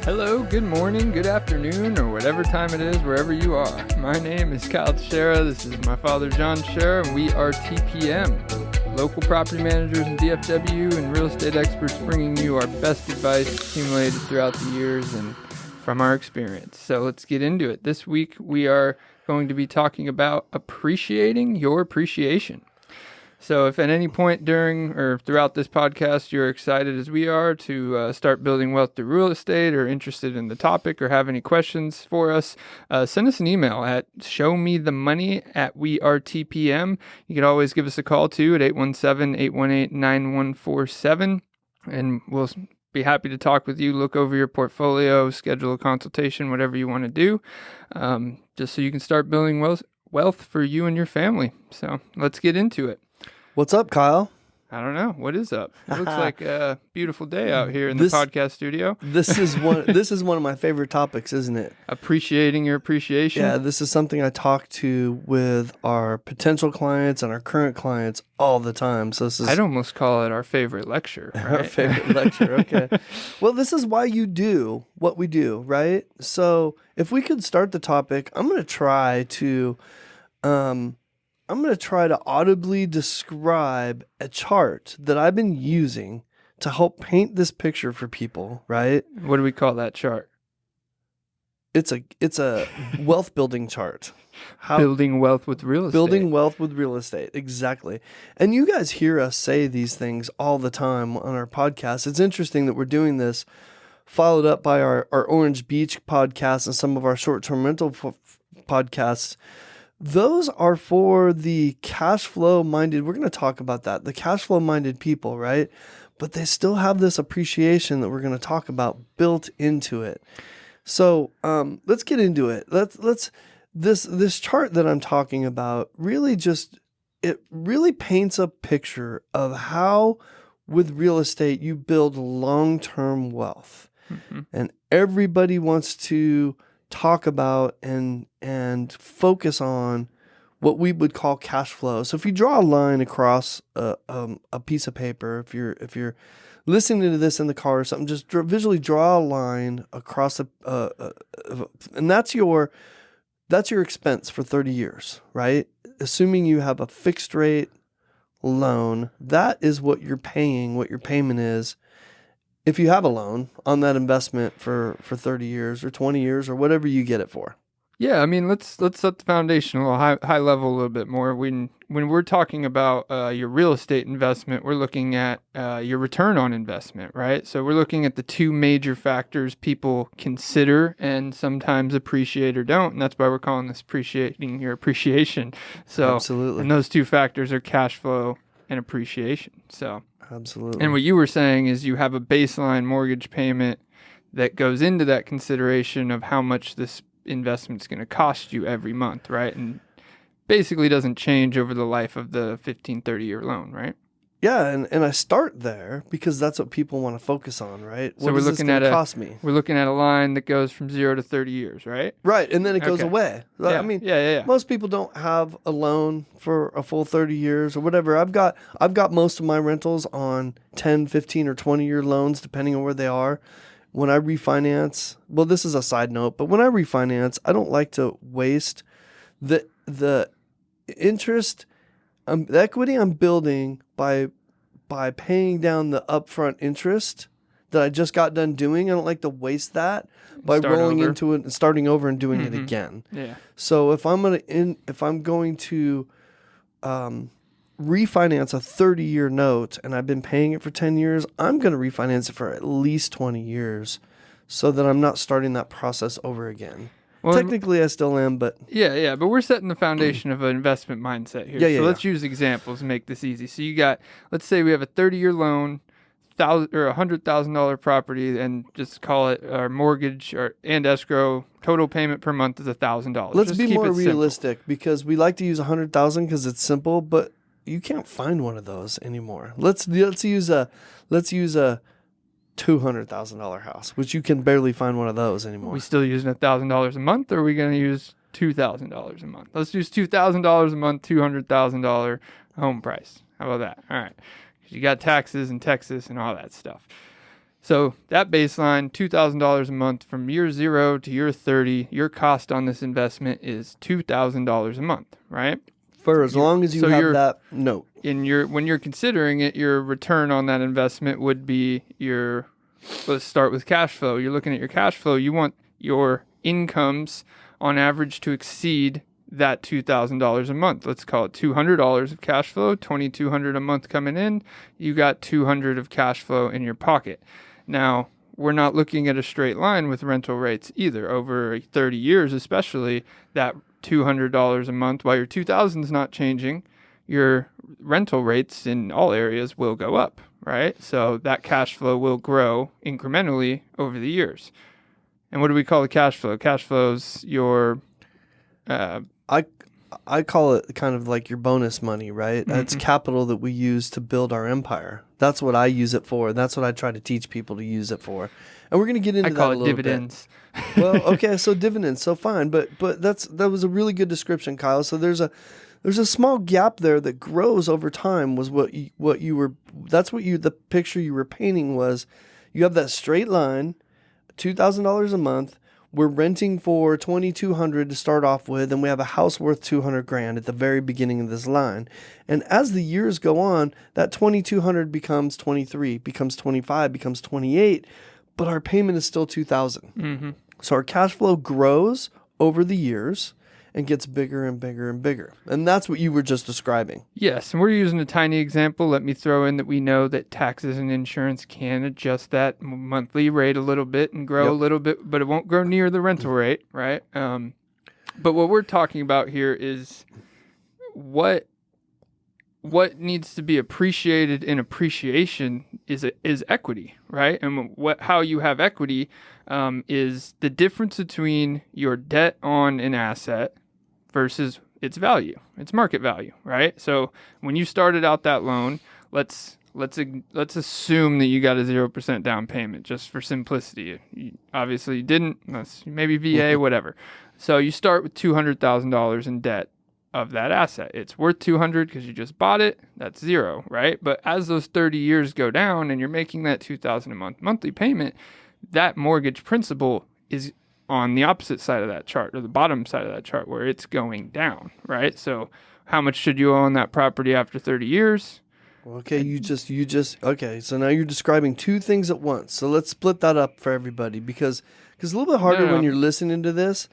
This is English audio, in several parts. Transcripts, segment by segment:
Hello, good morning, good afternoon, or whatever time it is, wherever you are. My name is Kyle Teixeira. This is my father, John Teixeira, and we are TPM, local property managers in DFW and real estate experts bringing you our best advice accumulated throughout the years and from our experience. So let's get into it. This week, we are going to be talking about appreciating your appreciation. So if at any point during or throughout this podcast you're excited as we are to start building wealth through real estate or interested in the topic or have any questions for us, send us an email at showmethemoney@wearetpm. You can always give us a call too at 817-818-9147, and we'll be happy to talk with you, look over your portfolio, schedule a consultation, whatever you want to do, just so you can start building wealth for you and your family. So let's get into it. What's up, Kyle? I don't know. What is up? It looks like a beautiful day out here in the podcast studio. This is one of my favorite topics, isn't it? Appreciating your appreciation. Yeah, this is something I talk to with our potential clients and our current clients all the time. So this is, I'd almost call it our favorite lecture. Right? Our favorite lecture. Okay. Well, this is why you do what we do, right? So if we could start the topic, I'm going to try to audibly describe a chart that I've been using to help paint this picture for people, right? What do we call that chart? It's a wealth building chart. Building wealth with real estate. Building wealth with real estate, exactly. And you guys hear us say these things all the time on our podcast. It's interesting that we're doing this, followed up by our Orange Beach podcast and some of our short-term rental podcasts. Those are for the cash flow minded. We're going to talk about that. The cash flow minded people, right? But they still have this appreciation that we're going to talk about built into it. So let's get into it. This chart that I'm talking about really paints a picture of how with real estate you build long-term wealth. Mm-hmm. And everybody wants to talk about and focus on what we would call cash flow. So if you draw a line across a piece of paper, if you're listening to this in the car or something, just visually draw a line across and that's your expense for 30 years, right? Assuming you have a fixed rate loan, that is what you're paying, what your payment is. If you have a loan on that investment for 30 years or 20 years or whatever you get it for. Yeah, I mean, let's set the foundation a little high level a little bit more. When we're talking about your real estate investment, we're looking at your return on investment, right? So we're looking at the two major factors people consider and sometimes appreciate or don't, and that's why we're calling this appreciating your appreciation. So, absolutely. And those two factors are cash flow and appreciation. So. Absolutely. And what you were saying is you have a baseline mortgage payment that goes into that consideration of how much this investment's going to cost you every month, right? And basically doesn't change over the life of the 15, 30-year loan, right? Yeah, and I start there because that's what people want to focus on, right? So what is this going to cost me? We're looking at a line that goes from 0 to 30 years, right? Right, and then it goes away. Yeah. I mean, yeah. Most people don't have a loan for a full 30 years or whatever. I've got most of my rentals on 10, 15, or 20-year loans, depending on where they are. When I refinance, well, this is a side note, but when I refinance, I don't like to waste the interest, the equity I'm building by paying down the upfront interest that I just got done doing. I don't like to waste that by rolling into it and starting over and doing it again. Yeah. So if I'm going to refinance a 30-year note and I've been paying it for 10 years, I'm going to refinance it for at least 20 years so that I'm not starting that process over again. Well, technically, I still am, but... Yeah, but we're setting the foundation of an investment mindset here. So let's use examples to make this easy. So you got, let's say we have a 30-year loan, $100,000 property, and just call it our mortgage and escrow. Total payment per month is $1,000. Let's be more realistic because we like to use $100,000 because it's simple, but you can't find one of those anymore. Let's use a $200,000 house, which you can barely find one of those anymore. Are we still using $1,000 a month, or are we going to use $2,000 a month? Let's use $2,000 a month, $200,000 home price. How about that? All right. You got taxes in Texas and all that stuff. So that baseline, $2,000 a month from year 0 to year 30, your cost on this investment is $2,000 a month, right? For as long as you have that note. When you're considering it, your return on that investment would be let's start with cash flow. You're looking at your cash flow. You want your incomes on average to exceed that $2,000 a month. Let's call it $200 of cash flow, $2,200 a month coming in. You got $200 of cash flow in your pocket. Now, we're not looking at a straight line with rental rates either. Over 30 years, especially, that $200 a month, while your $2,000 is not changing, your rental rates in all areas will go up, right? So that cash flow will grow incrementally over the years. And what do we call the cash flow? Cash flow's your... I call it kind of like your bonus money, right? Mm-hmm. It's capital that we use to build our empire. That's what I use it for. That's what I try to teach people to use it for. And we're going to get into that a little dividends. bit. Well, okay, so dividends, so fine, but that was a really good description, Kyle. So there's a small gap there that grows over time. Was the picture you were painting was. You have that straight line, $2,000 a month. We're renting for $2,200 to start off with, and we have a house worth $200,000 at the very beginning of this line. And as the years go on, that $2,200 becomes $23,000, becomes $25,000, becomes $28,000, but our payment is still $2,000. Mm-hmm. So our cash flow grows over the years and gets bigger and bigger and bigger. And that's what you were just describing. Yes, and we're using a tiny example. Let me throw in that we know that taxes and insurance can adjust that monthly rate a little bit and grow a little bit, but it won't grow near the rental rate, right? But what we're talking about here is what needs to be appreciated in appreciation is equity, right? And how you have equity is the difference between your debt on an asset versus its value, its market value, right? So when you started out that loan, let's assume that you got a 0% down payment just for simplicity. Obviously you didn't, maybe VA, whatever. So you start with $200,000 in debt of that asset. It's worth $200 because you just bought it. That's zero, right? But as those 30 years go down and you're making that $2,000 a month monthly payment, that mortgage principal is on the opposite side of that chart, or the bottom side of that chart, where it's going down, right? So how much should you owe on that property after 30 years? Okay, okay, so now you're describing two things at once. So let's split that up for everybody, because it's a little bit harder when you're listening to this.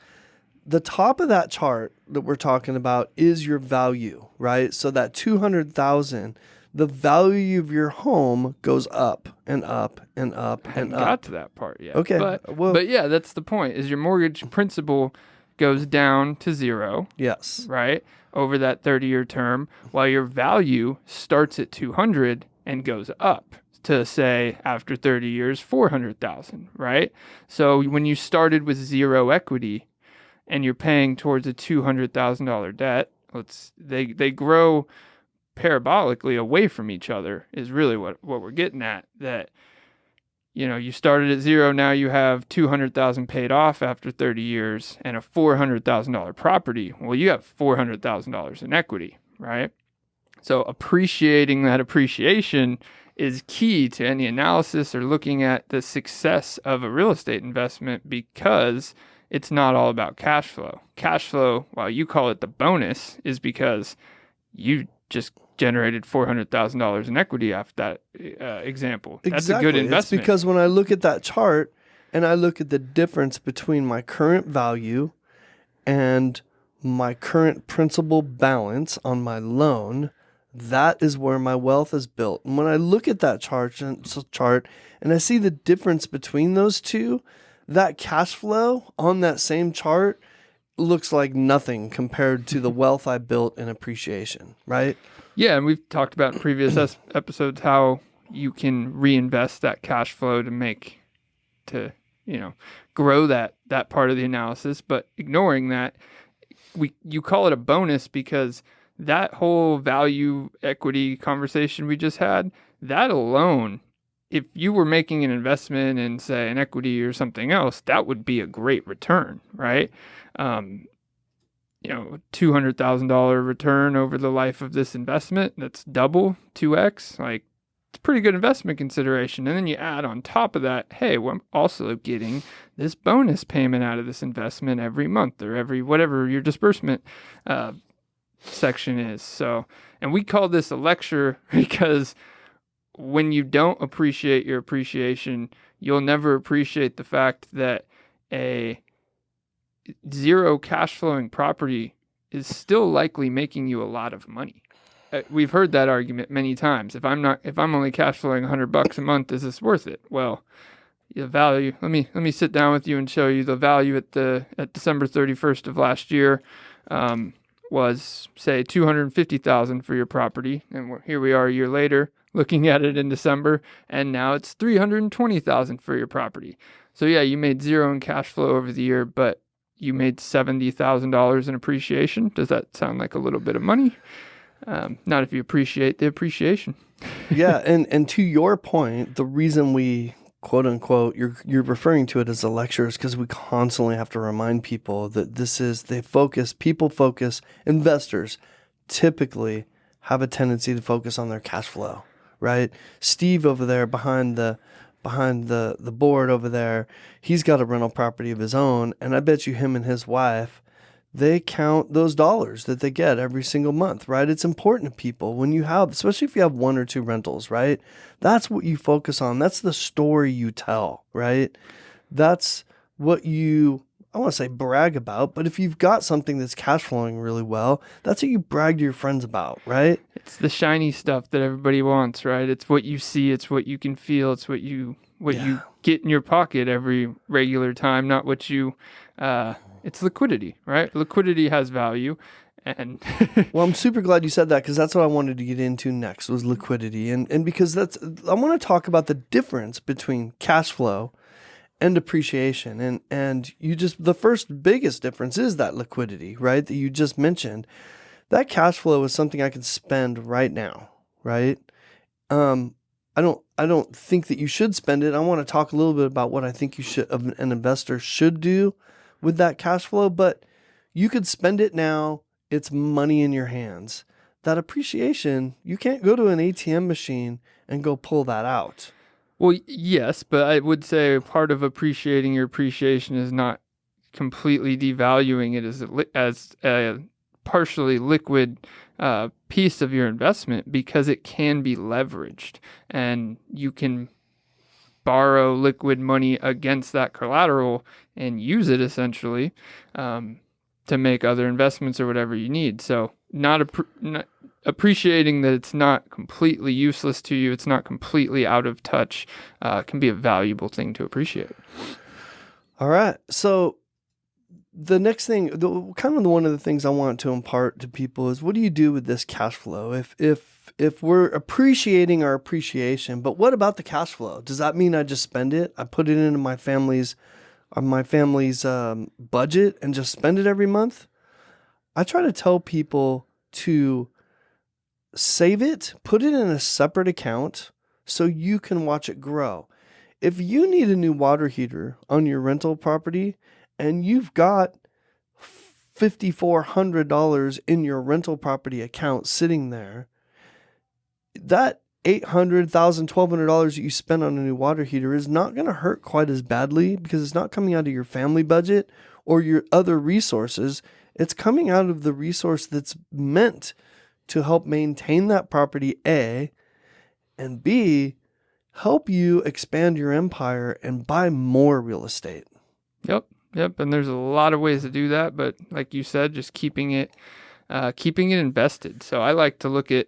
The top of that chart that we're talking about is your value, right? So that $200,000, the value of your home goes up and up and up and up. Got to that part yet. Okay. But yeah, that's the point, is your mortgage principal goes down to zero. Yes. Right? Over that 30-year term, while your value starts at 200 and goes up to, say, after 30 years, 400,000, right? So when you started with zero equity and you're paying towards a $200,000 debt, they grow parabolically away from each other is really what we're getting at. That, you started at zero, now you have $200,000 paid off after 30 years and a $400,000 property. Well, you have $400,000 in equity, right? So appreciating that appreciation is key to any analysis or looking at the success of a real estate investment, because it's not all about cash flow. Cash flow, while you call it the bonus, is because you just generated $400,000 in equity after that example. That's a good investment. It's because when I look at that chart and I look at the difference between my current value and my current principal balance on my loan, that is where my wealth is built. And when I look at that chart and I see the difference between those two, that cash flow on that same chart looks like nothing compared to the wealth I built in appreciation, right? Yeah, and we've talked about in previous episodes how you can reinvest that cash flow to grow that part of the analysis. But ignoring that, you call it a bonus because that whole value equity conversation we just had, that alone, if you were making an investment in, say, an equity or something else, that would be a great return, right? $200,000 return over the life of this investment, that's double, 2x. Like, it's a pretty good investment consideration. And then you add on top of that, hey, well, I'm also getting this bonus payment out of this investment every month or every whatever your disbursement section is. So, and we call this a lecture because when you don't appreciate your appreciation, you'll never appreciate the fact that a zero cash flowing property is still likely making you a lot of money. We've heard that argument many times. If I'm only cash flowing $100 a month, is this worth it? Well, the value. Let me sit down with you and show you the value at December 31st of last year was say $250,000 for your property, and here we are a year later looking at it in December, and now it's $320,000 for your property. So yeah, you made zero in cash flow over the year, but you made $70,000 in appreciation. Does that sound like a little bit of money? Not if you appreciate the appreciation. Yeah, and to your point, the reason we quote unquote you're referring to it as a lecture is because we constantly have to remind people that people focus, investors typically have a tendency to focus on their cash flow, right? Steve over there behind the board over there, he's got a rental property of his own, and I bet you him and his wife, they count those dollars that they get every single month, right? It's important to people when you have, especially if you have one or two rentals, right? That's what you focus on. That's the story you tell, right? That's what you, I want to say brag about, but if you've got something that's cash flowing really well, that's what you brag to your friends about, right? It's the shiny stuff that everybody wants, right? It's what you see, it's what you can feel, it's what you get in your pocket every regular time, not what you it's liquidity, right? Liquidity has value. And well, I'm super glad you said that because that's what I wanted to get into next was liquidity. And because I want to talk about the difference between cash flow and appreciation. And the first biggest difference is that liquidity, right? That you just mentioned. That cash flow is something I can spend right now, right? I don't think that you should spend it. I want to talk a little bit about what I think an investor should do with that cash flow, but you could spend it now. It's money in your hands. That appreciation, you can't go to an ATM machine and go pull that out. Well, yes, but I would say part of appreciating your appreciation is not completely devaluing it as a partially liquid piece of your investment, because it can be leveraged and you can borrow liquid money against that collateral and use it essentially to make other investments or whatever you need. So not appreciating that it's not completely useless to you, it's not completely out of touch, can be a valuable thing to appreciate. All right. So the next thing, one of the things I want to impart to people is, what do you do with this cash flow? If we're appreciating our appreciation, but what about the cash flow? Does that mean I just spend it? I put it into my family's budget and just spend it every month? I try to tell people to save it, put it in a separate account so you can watch it grow. If you need a new water heater on your rental property and you've got $5,400 in your rental property account sitting there, that $800, $1,000, $1,200 that you spend on a new water heater is not going to hurt quite as badly because it's not coming out of your family budget or your other resources. It's coming out of the resource that's meant to help maintain that property, A, and B, help you expand your empire and buy more real estate. Yep. And there's a lot of ways to do that, but like you said, just keeping it invested. So I like to look at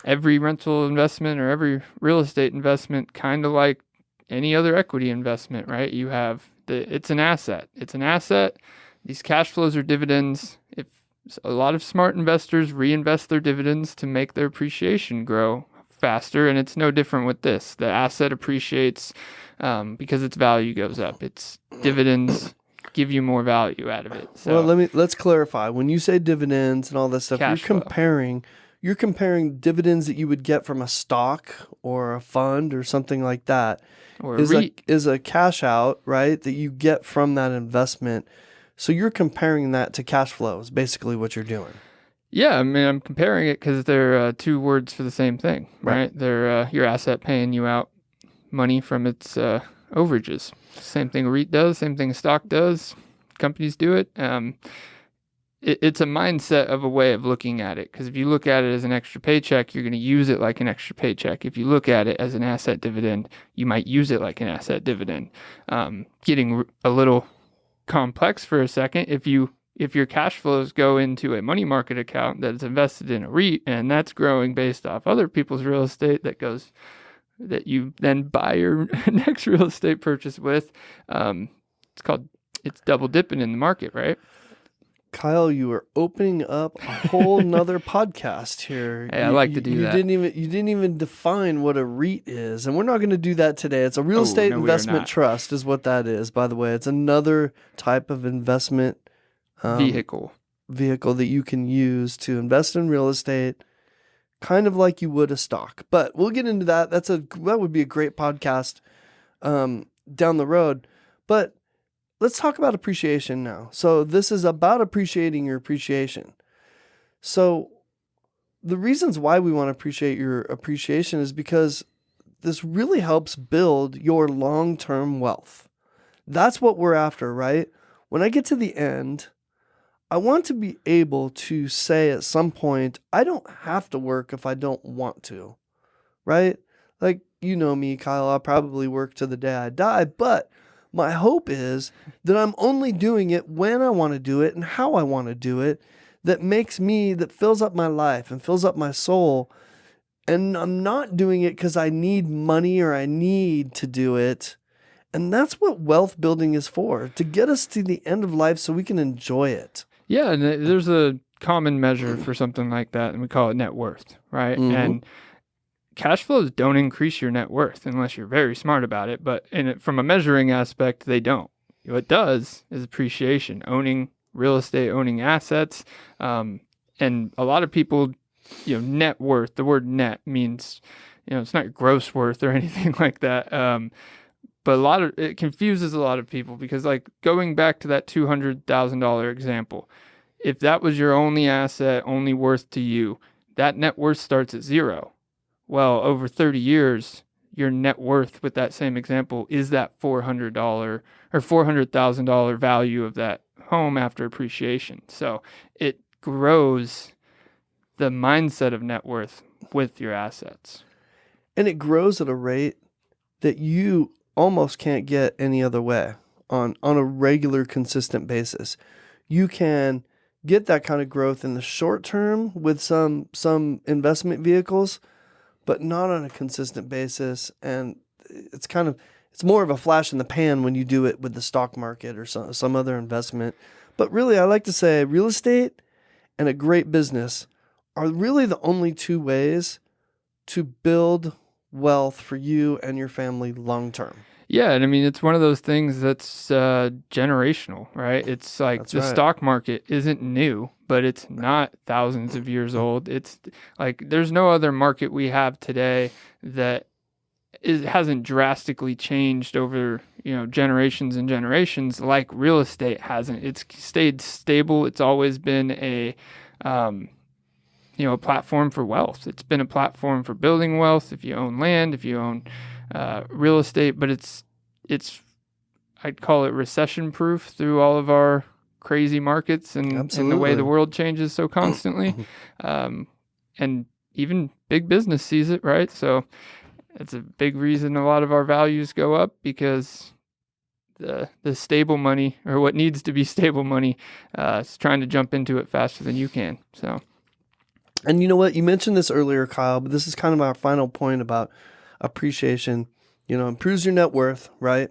every rental investment or every real estate investment kind of like any other equity investment, right? You have it's an asset. It's an asset. These cash flows are dividends. If a lot of smart investors reinvest their dividends to make their appreciation grow faster, and it's no different with this. The asset appreciates because its value goes up. Its dividends give you more value out of it. So, well, let's clarify. When you say dividends and all that stuff, you're comparing dividends that you would get from a stock or a fund or something like that, or a REIT. Is a cash out, right, that you get from that investment. So you're comparing that to cash flow is basically what you're doing. Yeah, I mean, I'm comparing it because they're two words for the same thing, right? They're your asset paying you out money from its overages. Same thing a REIT does, same thing a stock does. Companies do it. It's a mindset of a way of looking at it, because if you look at it as an extra paycheck, you're going to use it like an extra paycheck. If you look at it as an asset dividend, you might use it like an asset dividend. Getting a little complex for a second, if your cash flows go into a money market account that is invested in a REIT and that's growing based off other people's real estate that you then buy your next real estate purchase with, it's double dipping in the market, right? Kyle, you are opening up a whole nother podcast here. Hey, I like to do that. You didn't even define what a REIT is, and we're not going to do that today. It's a real estate investment trust, is what that is. By the way, it's another type of investment vehicle that you can use to invest in real estate, kind of like you would a stock. But we'll get into that. That would be a great podcast down the road. But let's talk about appreciation now. So this is about appreciating your appreciation. So the reasons why we want to appreciate your appreciation is because this really helps build your long-term wealth. That's what we're after, right? When I get to the end, I want to be able to say at some point, I don't have to work if I don't want to, right? Like, you know me, Kyle, I'll probably work to the day I die, but my hope is that I'm only doing it when I want to do it and how I want to do it, that fills up my life and fills up my soul. And I'm not doing it because I need money or I need to do it. And that's what wealth building is for, to get us to the end of life so we can enjoy it. Yeah, and there's a common measure for something like that, and we call it net worth, right? Mm-hmm. And cash flows don't increase your net worth unless you're very smart about it. But from a measuring aspect, they don't. What it does is appreciation, owning real estate, owning assets. And a lot of people, net worth, the word net means, it's not gross worth or anything like that. But it confuses a lot of people because, like, going back to that $200,000 example, if that was your only asset, only worth to you, that net worth starts at zero. Well, over 30 years, your net worth with that same example is that $400 or $400,000 value of that home after appreciation. So it grows the mindset of net worth with your assets. And it grows at a rate that you almost can't get any other way on a regular, consistent basis. You can get that kind of growth in the short term with some investment vehicles, but not on a consistent basis. And it's more of a flash in the pan when you do it with the stock market or some other investment. But really, I like to say real estate and a great business are really the only two ways to build wealth for you and your family long term. Yeah, and I mean, it's one of those things that's generational, right? It's like the stock market isn't new, but it's not thousands of years old. It's like there's no other market we have today that hasn't drastically changed over, generations and generations like real estate hasn't. It's stayed stable. It's always been a platform for wealth. It's been a platform for building wealth if you own land, if you own real estate, but it's I'd call it recession proof through all of our crazy markets and the way the world changes so constantly. And even big business sees it, right? So it's a big reason a lot of our values go up, because the stable money, or what needs to be stable money, is trying to jump into it faster than you can. So, and you know what? You mentioned this earlier, Kyle, but this is kind of our final point about appreciation. Improves your net worth, right?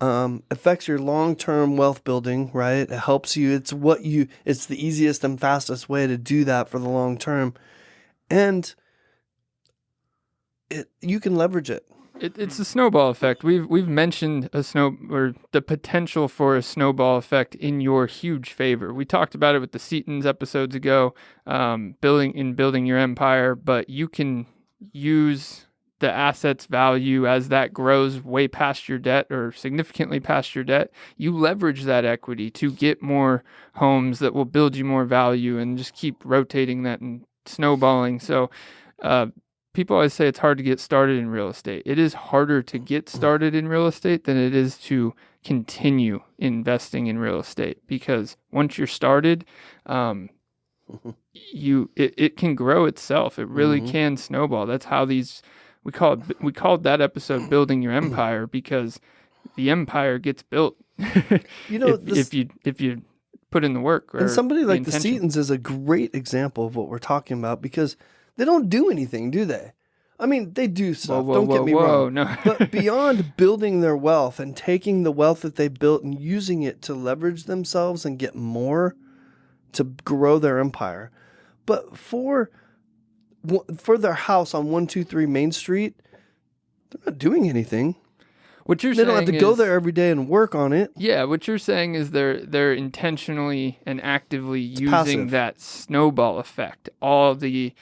Affects your long-term wealth building, right? It helps you. It's the easiest and fastest way to do that for the long term. And you can leverage it. It's a snowball effect. We've mentioned the potential for a snowball effect in your huge favor. We talked about it with the Setons episodes ago, building your empire, but you can use the asset's value, as that grows way past your debt or significantly past your debt, you leverage that equity to get more homes that will build you more value and just keep rotating that and snowballing. So people always say it's hard to get started in real estate. It is harder to get started in real estate than it is to continue investing in real estate, because once you're started, it can grow itself. It really can snowball. That's how we called that episode "Building Your Empire," because the empire gets built. If you put in the work. And somebody like the Seatons is a great example of what we're talking about, because they don't do anything, do they? I mean, they do stuff. Don't get me wrong. No. But beyond building their wealth and taking the wealth that they built and using it to leverage themselves and get more to grow their empire. But for their house on 123 Main Street, they're not doing anything. What you're they saying don't have to go there every day and work on it. Yeah, what you're saying is they're intentionally and actively using passive. that snowball effect. All the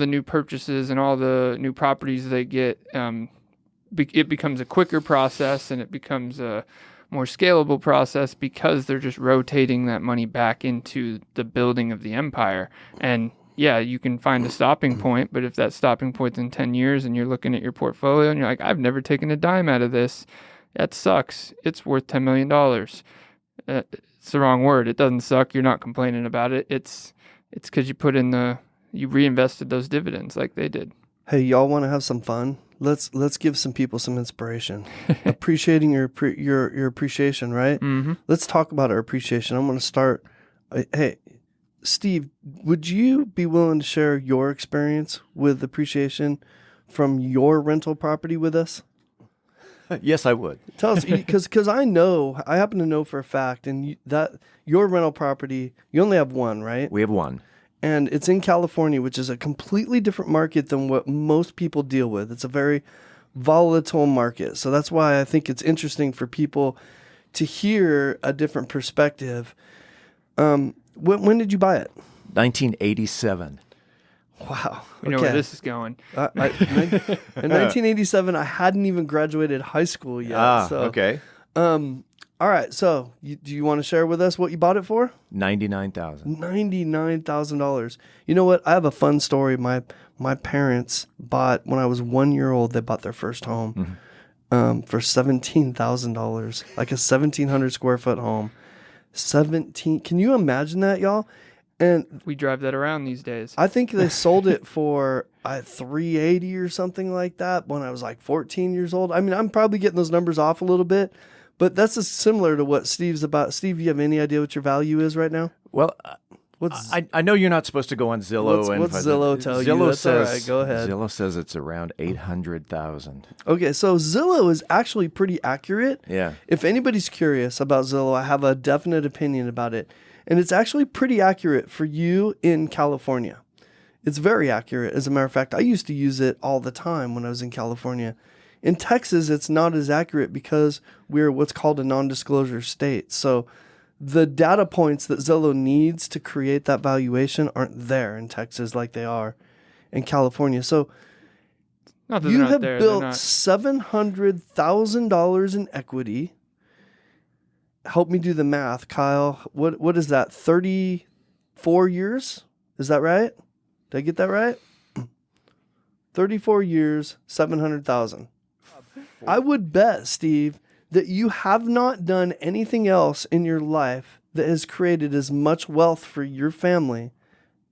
new purchases and all the new properties they get, it becomes a quicker process and it becomes a more scalable process, because they're just rotating that money back into the building of the empire. And yeah, you can find a stopping point, but if that stopping point's in 10 years and you're looking at your portfolio and you're like, I've never taken a dime out of this, that sucks. It's worth $10 million. It's the wrong word. It doesn't suck. You're not complaining about it. It's because you reinvested those dividends like they did. Hey, y'all want to have some fun? Let's give some people some inspiration. Appreciating your appreciation, right? Mm-hmm. Let's talk about our appreciation. I'm going to start. Hey, Steve, would you be willing to share your experience with appreciation from your rental property with us? Yes, I would. Tell us, because I happen to know for a fact, and that your rental property, you only have one, right? We have one. And it's in California, which is a completely different market than what most people deal with. It's a very volatile market. So that's why I think it's interesting for people to hear a different perspective. When did you buy it? 1987. Wow. We know where this is going. In 1987, I hadn't even graduated high school yet. Okay. All right. So do you want to share with us what you bought it for? $99,000. $99,000. You know what? I have a fun story. My parents bought, when I was 1 year old, they bought their first home for $17,000, like a 1,700 square foot home. Can you imagine that, y'all? And we drive that around these days. I think they sold it for $380 or something like that when I was like 14 years old. I mean, I'm probably getting those numbers off a little bit, but that's similar to what Steve's about. Steve, you have any idea what your value is right now? Well, I know you're not supposed to go on Zillow. What's Zillow tell you? That's all right. Go ahead. Zillow says it's around $800,000. Okay, so Zillow is actually pretty accurate. Yeah. If anybody's curious about Zillow, I have a definite opinion about it. And it's actually pretty accurate for you in California. It's very accurate. As a matter of fact, I used to use it all the time when I was in California. In Texas, it's not as accurate because we're what's called a non-disclosure state. So the data points that Zillow needs to create that valuation aren't there in Texas like they are in California. So you have built $700,000 in equity. Help me do the math, Kyle. What is that? 34 years? Is that right? Did I get that right? 34 years, 700,000. I would bet, Steve, that you have not done anything else in your life that has created as much wealth for your family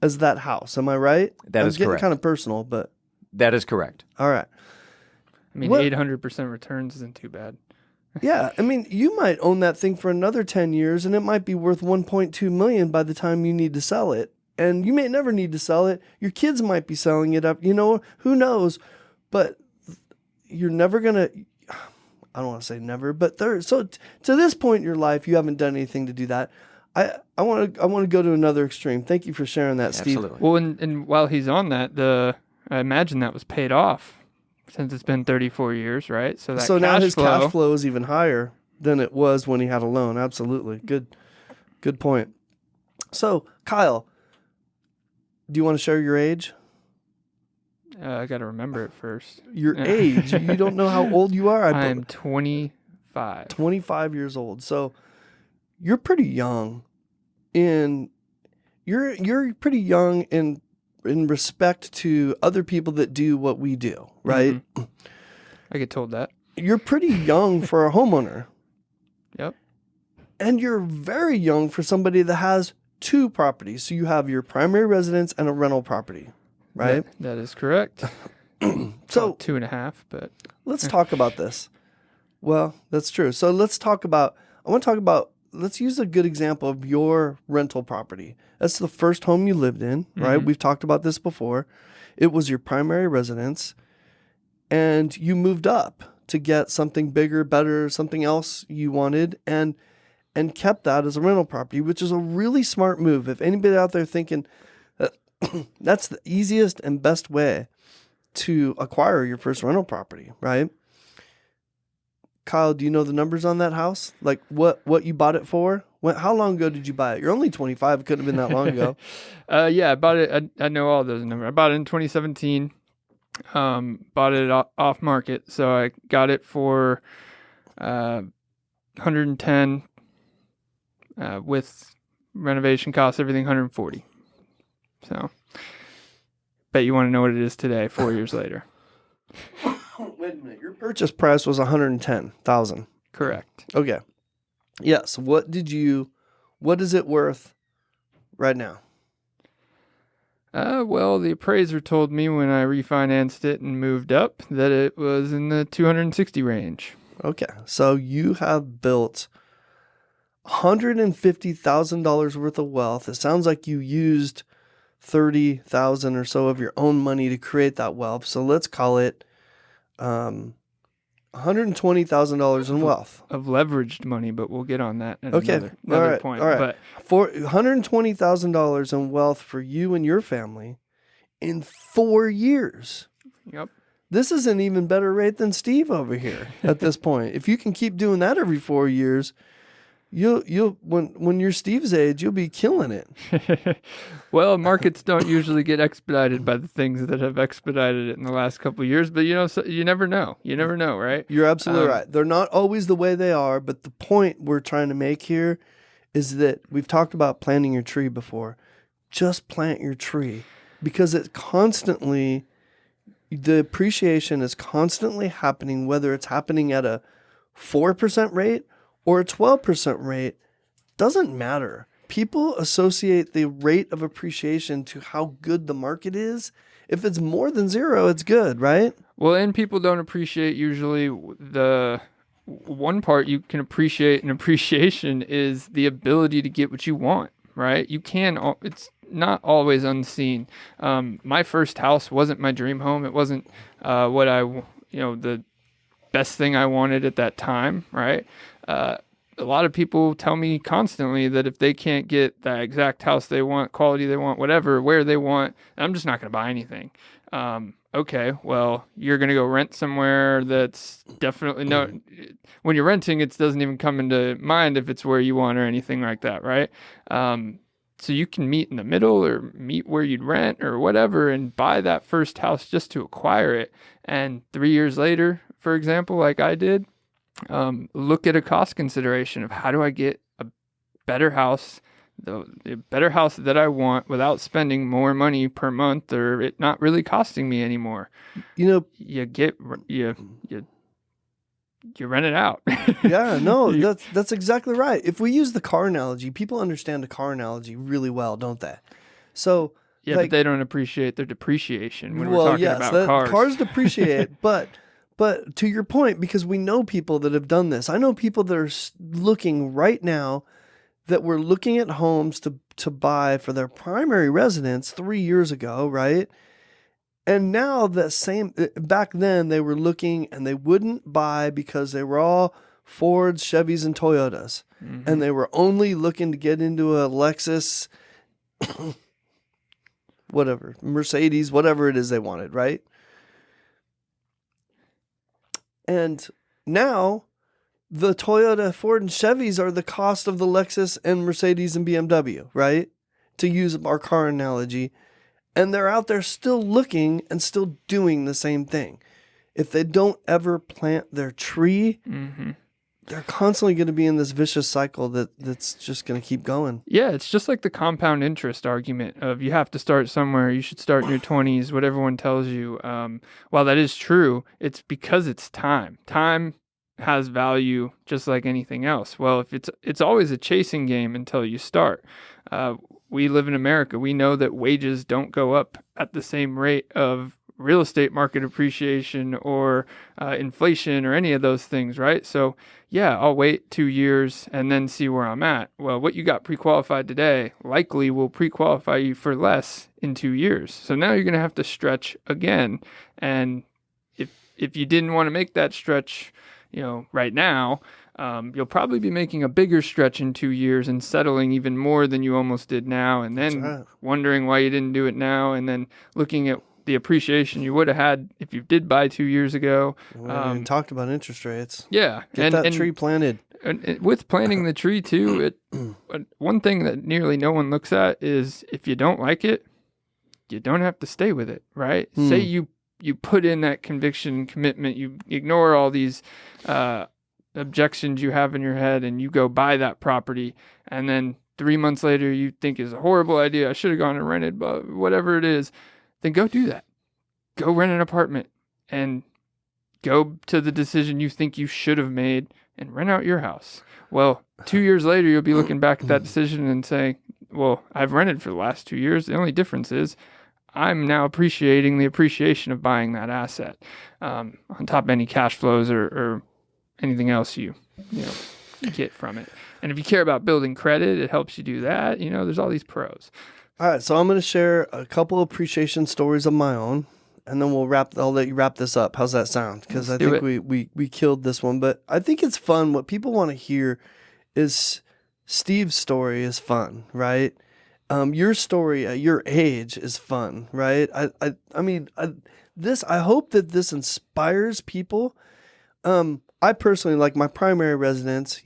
as that house. Am I right? That is correct. I'm getting kind of personal, but that is correct. All right. I mean, 800% returns isn't too bad. Yeah, I mean, you might own that thing for another 10 years and it might be worth $1.2 million by the time you need to sell it. And you may never need to sell it. Your kids might be selling it up. You know, who knows? But you're never going to, I don't want to say never, but so to this point in your life, you haven't done anything to do that. I want to go to another extreme. Thank you for sharing that, Steve. Absolutely. Well, and while he's on that, I imagine that was paid off. Since it's been 34 years, right? So now his cash flow is even higher than it was when he had a loan. Absolutely. Good point. So, Kyle, do you want to share your age? I got to remember it first. Your age. You don't know how old you are? I'm 25. 25 years old. So you're pretty young. You're pretty young in respect to other people that do what we do, right? Mm-hmm. I get told that. You're pretty young for a homeowner. Yep. And you're very young for somebody that has 2 properties. So you have your primary residence and a rental property, right? That is correct. So 2.5, but let's talk about this. Well, that's true. So let's use a good example of your rental property. That's the first home you lived in, right? Mm-hmm. We've talked about this before. It was your primary residence, and you moved up to get something bigger, better, something else you wanted, and kept that as a rental property, which is a really smart move. If anybody out there thinking that that's the easiest and best way to acquire your first rental property, right? Kyle, do you know the numbers on that house? Like what you bought it for? How long ago did you buy it? You're only 25. It couldn't have been that long ago. Yeah, I bought it. I know all those numbers. I bought it in 2017. Bought it off market. So I got it for 110 with renovation costs, everything 140. So bet you want to know what it is today, 4 years later. Wait a minute. Your purchase price was $110,000. Correct. Okay. Yes. What is it worth right now? Well, the appraiser told me when I refinanced it and moved up that it was in the 260 range. Okay. So you have built $150,000 worth of wealth. It sounds like you used $30,000 or so of your own money to create that wealth. So let's call it $120,000 in wealth of leveraged money, but we'll get on that at Okay. another point. All right. But For $120,000 in wealth for you and your family in 4 years. Yep. This is an even better rate than Steve over here at this point. If you can keep doing that every 4 years, you'll when you're Steve's age, you'll be killing it. Well, markets don't usually get expedited by the things that have expedited it in the last couple of years, but you never know. You never know, right? You're absolutely right. They're not always the way they are, but the point we're trying to make here is that we've talked about planting your tree before. Just plant your tree because the appreciation is constantly happening, whether it's happening at a 4% rate or a 12% rate, doesn't matter. People associate the rate of appreciation to how good the market is. If it's more than 0, it's good, right? Well, and people don't appreciate usually the one part you can appreciate in appreciation is the ability to get what you want, right? It's not always unseen. My first house wasn't my dream home. It wasn't the best thing I wanted at that time, right? A lot of people tell me constantly that if they can't get the exact house they want, quality they want, whatever, where they want, I'm just not going to buy anything. Okay, well, you're going to go rent somewhere that's definitely when you're renting, it doesn't even come into mind if it's where you want or anything like that, right? So you can meet in the middle or meet where you'd rent or whatever and buy that first house just to acquire it. And 3 years later, for example, like I did, look at a cost consideration of how do I get a better house, the better house that I want without spending more money per month or it not really costing me anymore. You rent it out. Yeah, no, that's exactly right. If we use the car analogy, people understand the car analogy really well, don't they? So yeah, but they don't appreciate their depreciation when we're talking about cars. Cars depreciate, but to your point, because we know people that have done this. I know people that are looking right now that were looking at homes to buy for their primary residence 3 years ago, right? And now back then they were looking and they wouldn't buy because they were all Fords, Chevys, and Toyotas. Mm-hmm. And they were only looking to get into a Lexus, whatever, Mercedes, whatever it is they wanted, right? And now the Toyota, Ford, and Chevys are the cost of the Lexus and Mercedes and BMW, right? To use our car analogy. And they're out there still looking and still doing the same thing. If they don't ever plant their tree, they're constantly going to be in this vicious cycle that's just going to keep going. Yeah, it's just like the compound interest argument of you have to start somewhere. You should start in your 20s, what everyone tells you. While that is true, it's because it's time. Time has value just like anything else. Well, if it's always a chasing game until you start. We live in America. We know that wages don't go up at the same rate of real estate market appreciation or inflation or any of those things, right? So yeah, I'll wait 2 years and then see where I'm at. Well, what you got pre-qualified today likely will pre-qualify you for less in 2 years. So now you're going to have to stretch again. And if you didn't want to make that stretch, right now, you'll probably be making a bigger stretch in 2 years and settling even more than you almost did now. And then wondering why you didn't do it now. And then looking at the appreciation you would have had if you did buy 2 years ago. We talked about interest rates. Yeah. Get that tree planted. And with planting the tree too, one thing that nearly no one looks at is if you don't like it, you don't have to stay with it, right? Say you put in that conviction, commitment, you ignore all these objections you have in your head and you go buy that property, and then 3 months later you think is a horrible idea, I should have gone and rented, but whatever it is, then go do that. Go rent an apartment and go to the decision you think you should have made and rent out your house. Well, 2 years later, you'll be looking back at that decision and saying, well, I've rented for the last 2 years. The only difference is I'm now appreciating the appreciation of buying that asset on top of any cash flows or anything else you get from it. And if you care about building credit, it helps you do that. There's all these pros. All right, so I'm going to share a couple appreciation stories of my own, and then I'll let you wrap this up. How's that sound? Because I think we killed this one, but I think it's fun. What people want to hear is Steve's story is fun, right? Your story at your age is fun, right? I hope that this inspires people. I personally, like my primary residence,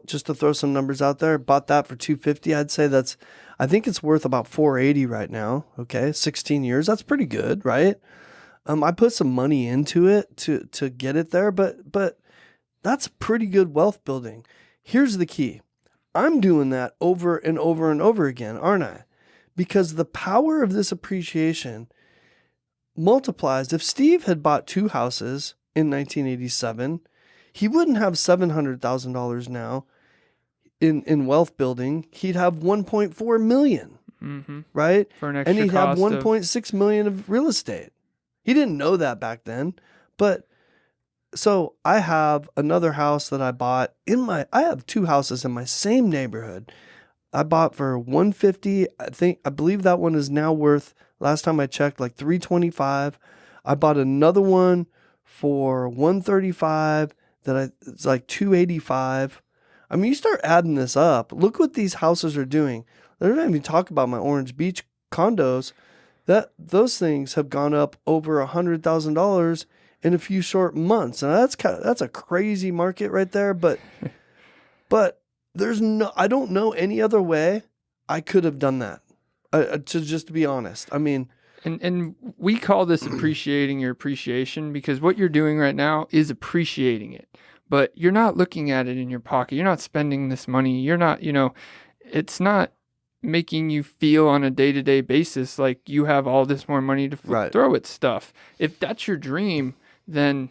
just to throw some numbers out there, bought that for $250. I'd say I think it's worth about $480 right now. Okay. 16 years. That's pretty good, right? I put some money into it to get it there, but that's pretty good wealth building. Here's the key. I'm doing that over and over and over again, aren't I? Because the power of this appreciation multiplies. If Steve had bought 2 houses in 1987, he wouldn't have $700,000 now in wealth building. He'd have $1.4 million, right? For an extra and he'd have cost $1.6 million of real estate. He didn't know that back then, but so I have another house that I bought I have 2 houses in my same neighborhood. I bought for $150. I believe that one is now worth, last time I checked, like $325. I bought another one for $135 it's like $285. I mean, you start adding this up. Look what these houses are doing. They're not even talking about my Orange Beach condos. Those things have gone up over $100,000 in a few short months, and that's a crazy market right there. But I don't know any other way I could have done that. To be honest, I mean. And we call this appreciating your appreciation because what you're doing right now is appreciating it. But you're not looking at it in your pocket. You're not spending this money. You're not, it's not making you feel on a day-to-day basis like you have all this more money to throw at stuff. If that's your dream, then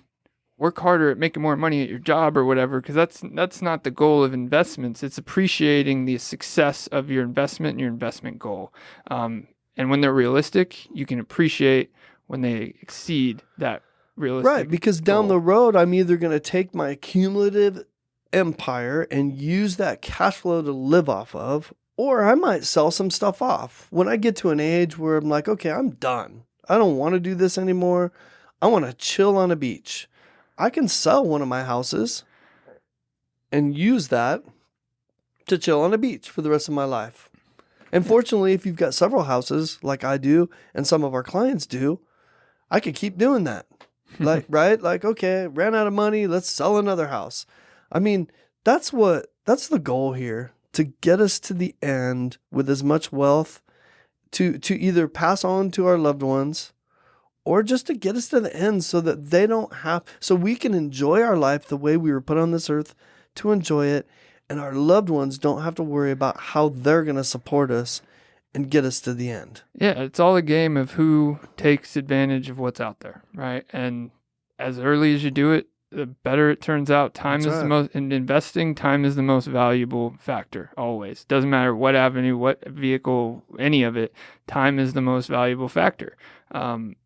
work harder at making more money at your job or whatever, because that's not the goal of investments. It's appreciating the success of your investment and your investment goal. And when they're realistic, you can appreciate when they exceed that realistic right, because down the road, I'm either going to take my cumulative empire and use that cash flow to live off of, or I might sell some stuff off. When I get to an age where I'm like, okay, I'm done. I don't want to do this anymore. I want to chill on a beach. I can sell one of my houses and use that to chill on a beach for the rest of my life. And fortunately, if you've got several houses like I do and some of our clients do, I could keep doing that. Right? Like, okay, ran out of money. Let's sell another house. I mean, that's the goal here, to get us to the end with as much wealth to either pass on to our loved ones or just to get us to the end so that they don't have, so we can enjoy our life the way we were put on this earth to enjoy it. And our loved ones don't have to worry about how they're going to support us and get us to the end. Yeah, it's all a game of who takes advantage of what's out there, right? And as early as you do it, the better it turns out. Time That's is right. the most, in investing, time is the most valuable factor, always. Doesn't matter what avenue, what vehicle, any of it, time is the most valuable factor. And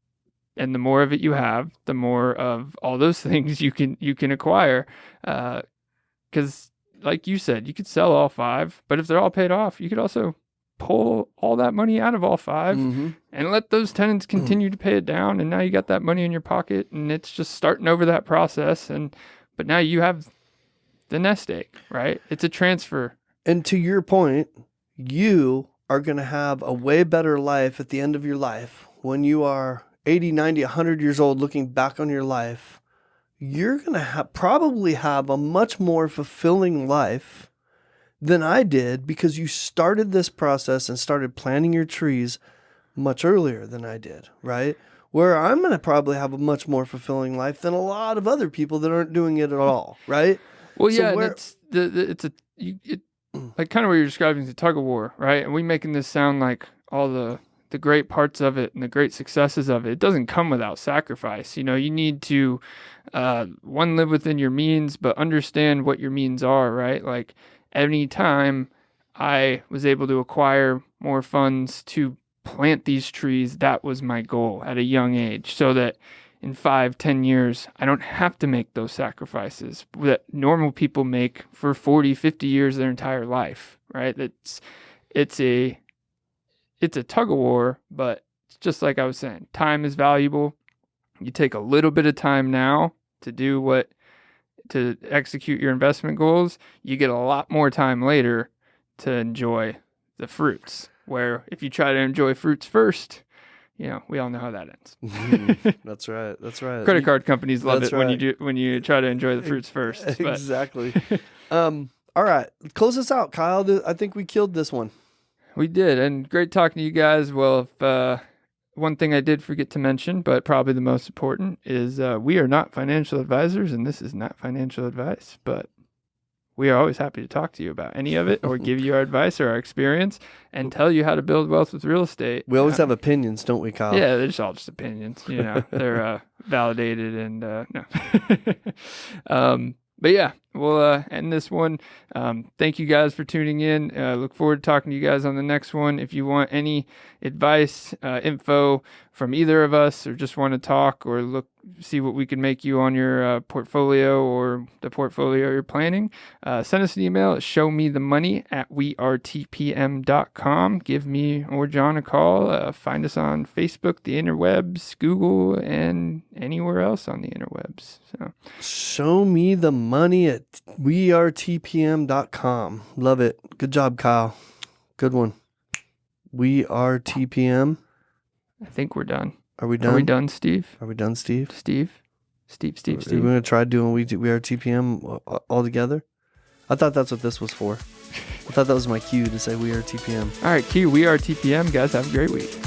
the more of it you have, the more of all those things you can acquire. Because like you said, you could sell all 5, but if they're all paid off, you could also pull all that money out of all 5 and let those tenants continue to pay it down. And now you got that money in your pocket, and it's just starting over that process. But now you have the nest egg, right? It's a transfer. And to your point, you are going to have a way better life at the end of your life when you are 80, 90, 100 years old looking back on your life. You're going to probably have a much more fulfilling life than I did because you started this process and started planting your trees much earlier than I did, right? Where I'm going to probably have a much more fulfilling life than a lot of other people that aren't doing it at all, right? Well, yeah, and it's like kind of what you're describing is a tug of war, right? And we making this sound like all the great parts of it and the great successes of it. It doesn't come without sacrifice. You need to, one, live within your means, but understand what your means are, right? Like any time I was able to acquire more funds to plant these trees, that was my goal at a young age, so that in 5-10 years, I don't have to make those sacrifices that normal people make for 40-50 years of their entire life, right? It's a tug of war, but it's just like I was saying, time is valuable. You take a little bit of time now to execute your investment goals, you get a lot more time later to enjoy the fruits. Where if you try to enjoy fruits first, we all know how that ends. That's right. That's right. Credit card companies love That's it right. when you try to enjoy the fruits first. But. Exactly. All right. Close us out, Kyle. I think we killed this one. We did, and great talking to you guys. Well, if one thing I did forget to mention, but probably the most important, is we are not financial advisors, and this is not financial advice, but we are always happy to talk to you about any of it or give you our advice or our experience and tell you how to build wealth with real estate. We always have opinions, don't we, Kyle? Yeah, they're just all just opinions. They're validated and no. But yeah, we'll end this one. Thank you guys for tuning in. Look forward to talking to you guys on the next one. If you want any advice, info from either of us, or just want to talk or see what we can make you on your portfolio or the portfolio you're planning, send us an email at showmethemoney@wearetpm.com. Give me or John a call. Find us on Facebook, the interwebs, Google, and anywhere else on the interwebs. So show me the money at wearetpm.com. Love it. Good job, Kyle. Good one. We are TPM. I think we're done. Are we done? Are we done, Steve? Are we done, Steve? Steve. Are we going to try doing We Are TPM all together? I thought that's what this was for. I thought that was my cue to say We Are TPM. All right, Q. We Are TPM. Guys, have a great week.